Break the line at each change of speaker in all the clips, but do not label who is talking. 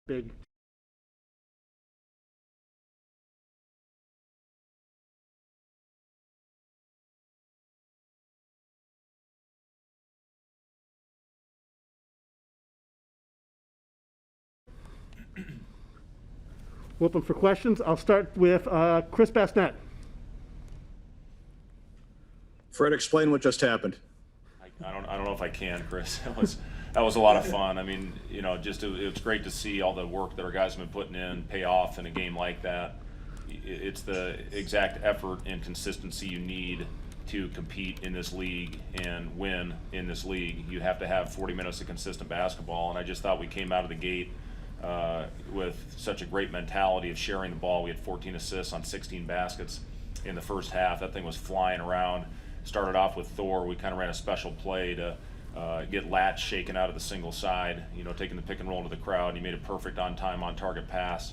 big. Open for questions. I'll start with Chris Basnet.
Fred, explain what just happened.
I don't know if I can, Chris. That was a lot of fun. I mean, just it was great to see all the work that our guys have been putting in pay off in a game like that. It's the exact effort and consistency you need to compete in this league and win in this league. You have to have 40 minutes of consistent basketball, and I just thought we came out of the gate with such a great mentality of sharing the ball. We had 14 assists on 16 baskets in the first half. That thing was flying around. Started off with Thor. We kind of ran a special play to get Latch shaken out of the single side, taking the pick and roll to the crowd. And he made a perfect on-time, on-target pass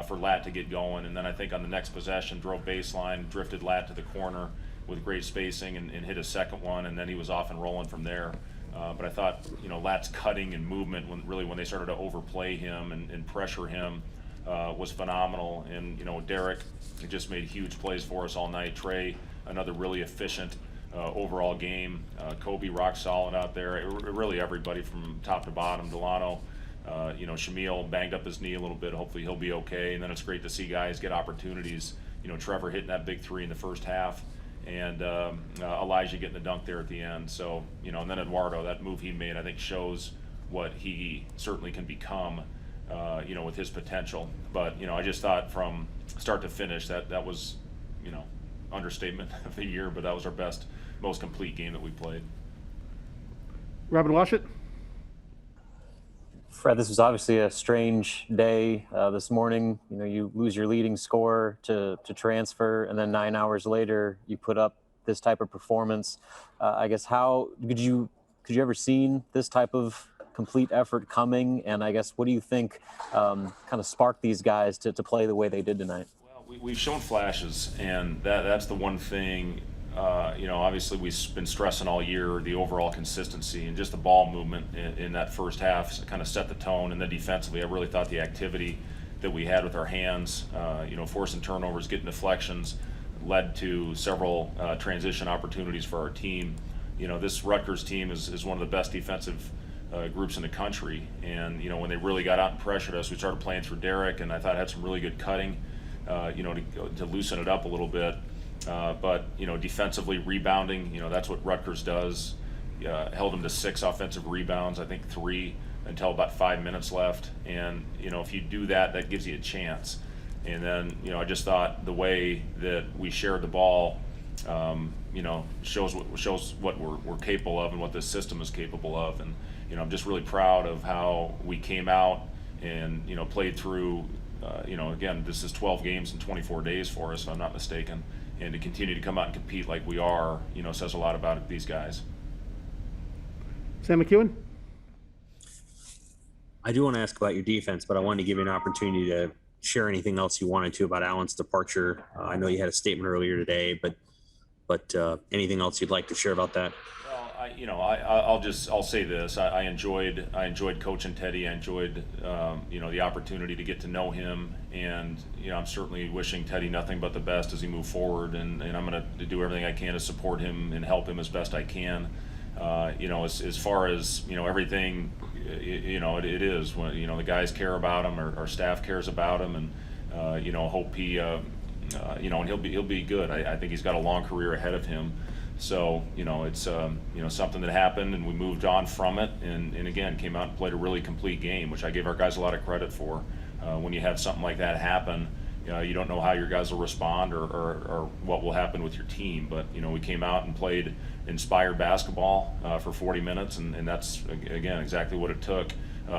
for Lat to get going. And then I think on the next possession, drove baseline, drifted Lat to the corner with great spacing and hit a second one. And then he was off and rolling from there. But I thought, Lat's cutting and movement when they started to overplay him and pressure him was phenomenal. And, Derek just made huge plays for us all night. Trey, another really efficient overall game. Kobe, rock solid out there. Really everybody from top to bottom. Delano, Shamil banged up his knee a little bit. Hopefully he'll be okay. And then it's great to see guys get opportunities. Trevor hitting that big three in the first half, and Elijah getting the dunk there at the end. So, and then Eduardo, that move he made, I think shows what he certainly can become, with his potential. But, I just thought from start to finish that was, understatement of the year, but that was our best, most complete game that we played.
Robin Washut.
Fred, this was obviously a strange day this morning. You lose your leading scorer to transfer, and then 9 hours later, you put up this type of performance. I guess how could you ever seen this type of complete effort coming? And I guess what do you think kind of sparked these guys to play the way they did tonight?
Well, we've shown flashes, and that's the one thing. Obviously we've been stressing all year the overall consistency and just the ball movement in that first half kind of set the tone. And then defensively, I really thought the activity that we had with our hands, forcing turnovers, getting deflections, led to several transition opportunities for our team. This Rutgers team is one of the best defensive groups in the country. And, when they really got out and pressured us, we started playing through Derek, and I thought had some really good cutting, to loosen it up a little bit. But defensively rebounding, that's what Rutgers does. Held them to 6 offensive rebounds, I think 3 until about 5 minutes left. And if you do that, that gives you a chance. And then I just thought the way that we shared the ball, shows what we're capable of and what this system is capable of. And I'm just really proud of how we came out and played through. Again, this is 12 games in 24 days for us, if I'm not mistaken. And to continue to come out and compete like we are, says a lot about these guys.
Sam McEwen.
I do want to ask about your defense, but I wanted to give you an opportunity to share anything else you wanted to about Allen's departure. I know you had a statement earlier today, but anything else you'd like to share about that?
Well, I'll say this. I enjoyed coaching Teddy. I enjoyed, the opportunity to get to know him, and I'm certainly wishing Teddy nothing but the best as he moves forward, and I'm going to do everything I can to support him and help him as best I can. As far as everything, it is when the guys care about him, our staff cares about him, and hope he, and he'll be good. I think he's got a long career ahead of him. So, it's, something that happened, and we moved on from it, and again, came out and played a really complete game, which I gave our guys a lot of credit for. When you have something like that happen, you don't know how your guys will respond or what will happen with your team. But, we came out and played inspired basketball for 40 minutes, and that's, again, exactly what it took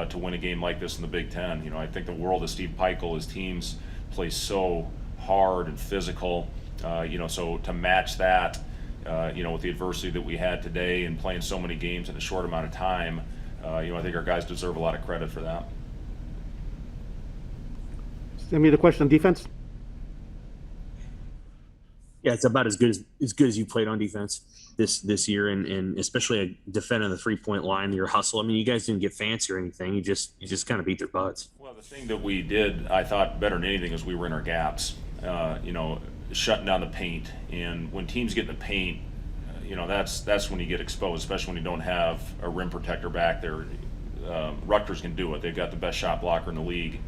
to win a game like this in the Big Ten. I think the world of Steve Pikiell, his teams play so hard and physical, so to match that, with the adversity that we had today and playing so many games in a short amount of time, I think our guys deserve a lot of credit for that.
Send me the question on defense.
Yeah, it's about as good as you played on defense this year, and especially defending the 3-point line, your hustle. I mean, you guys didn't get fancy or anything. You just kind of beat their butts.
Well, the thing that we did, I thought better than anything, is we were in our gaps, shutting down the paint. And when teams get in the paint, that's when you get exposed, especially when you don't have a rim protector back there. Rutgers can do it. They've got the best shot blocker in the league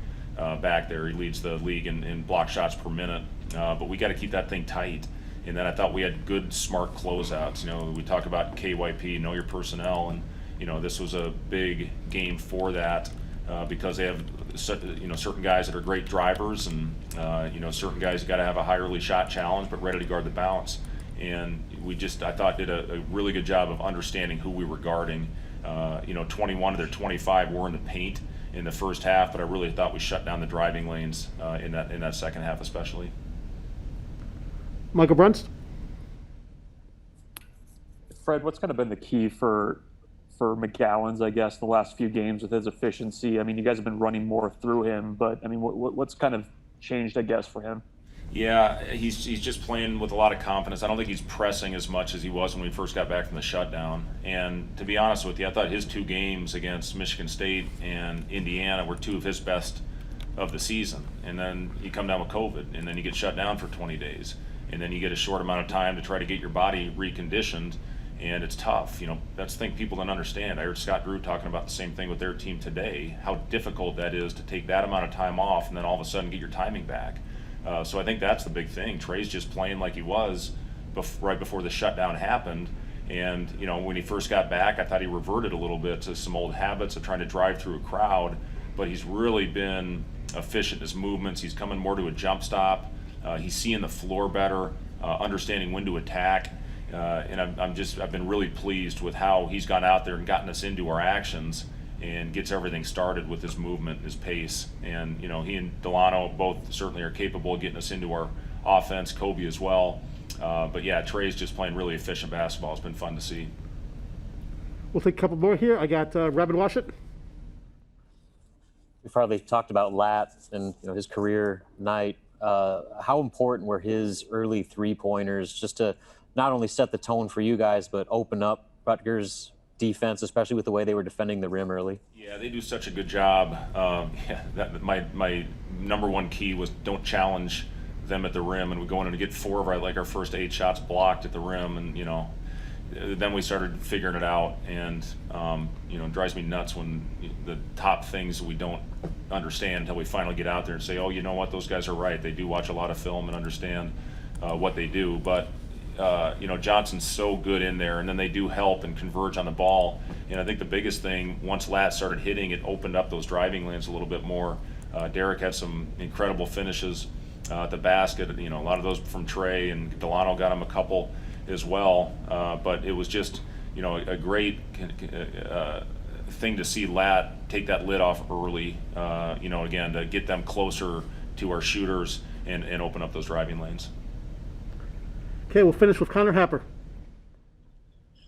back there. He leads the league in block shots per minute. But we got to keep that thing tight. And then I thought we had good, smart closeouts. We talk about KYP, know your personnel, and this was a big game for that because they have certain guys that are great drivers, and certain guys got to have a high early shot challenge, but ready to guard the bounce. And I thought did a really good job of understanding who we were guarding. 21 of their 25 were in the paint in the first half, but I really thought we shut down the driving lanes in that second half especially.
Michael Brunst?
Fred, what's kind of been the key for McGowan's, I guess, the last few games with his efficiency? I mean, you guys have been running more through him, but I mean, what's kind of changed, I guess, for him?
Yeah, he's just playing with a lot of confidence. I don't think he's pressing as much as he was when we first got back from the shutdown. And to be honest with you, I thought his 2 games against Michigan State and Indiana were 2 of his best of the season. And then you come down with COVID, and then you get shut down for 20 days. And then you get a short amount of time to try to get your body reconditioned, and it's tough. That's the thing people don't understand. I heard Scott Drew talking about the same thing with their team today, how difficult that is to take that amount of time off and then all of a sudden get your timing back. So I think that's the big thing. Trey's just playing like he was right before the shutdown happened. And, when he first got back, I thought he reverted a little bit to some old habits of trying to drive through a crowd, but he's really been efficient in his movements. He's coming more to a jump stop. He's seeing the floor better, understanding when to attack, and I've been really pleased with how he's gone out there and gotten us into our actions and gets everything started with his movement and his pace. And he and Delano both certainly are capable of getting us into our offense. Kobe as well. But yeah, Trey's just playing really efficient basketball. It's been fun to see.
We'll take a couple more here. I got Robin Washut.
We've hardly talked about Lat and his career night. How important were his early 3-pointers just to not only set the tone for you guys, but open up Rutgers' defense, especially with the way they were defending the rim early?
Yeah, they do such a good job. My number one key was don't challenge them at the rim, and we go in and get 4 of our first 8 shots blocked at the rim, and then we started figuring it out, and it drives me nuts when the top things we don't understand until we finally get out there and say, oh, you know what, those guys are right. They do watch a lot of film and understand what they do, but Johnson's so good in there, and then they do help and converge on the ball. And I think the biggest thing, once Lat started hitting, it opened up those driving lanes a little bit more. Derek had some incredible finishes at the basket, a lot of those from Trey, and Delano got him a couple as well. But it was just, a great thing to see Lat take that lid off early, again, to get them closer to our shooters and open up those driving lanes.
Okay, we'll finish with Connor Happer.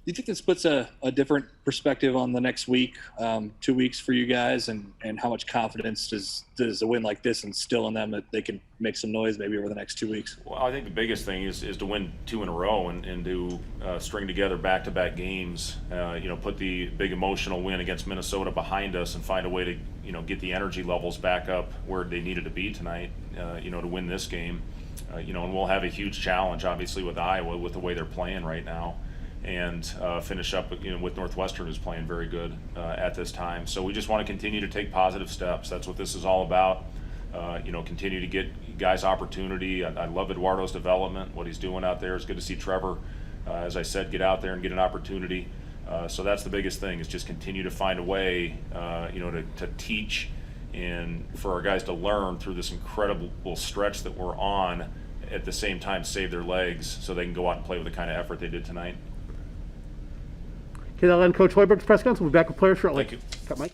Do you think this puts a different perspective on the next week, 2 weeks for you guys, and how much confidence does a win like this instill in them that they can make some noise maybe over the next 2 weeks?
Well, I think the biggest thing is to win 2 in a row and to string together back-to-back games, put the big emotional win against Minnesota behind us and find a way to, get the energy levels back up where they needed to be tonight, to win this game. And we'll have a huge challenge, obviously, with Iowa with the way they're playing right now. And finish up with Northwestern, who's playing very good at this time. So we just want to continue to take positive steps. That's what this is all about. Continue to get guys opportunity. I love Eduardo's development. What he's doing out there. It's good to see Trevor, as I said, get out there and get an opportunity. So that's the biggest thing, is just continue to find a way, to teach and for our guys to learn through this incredible stretch that we're on, at the same time save their legs so they can go out and play with the kind of effort they did tonight.
Okay, that'll end Coach Hoiberg's press conference. We'll be back with players shortly.
Thank you.
Cut, Mike.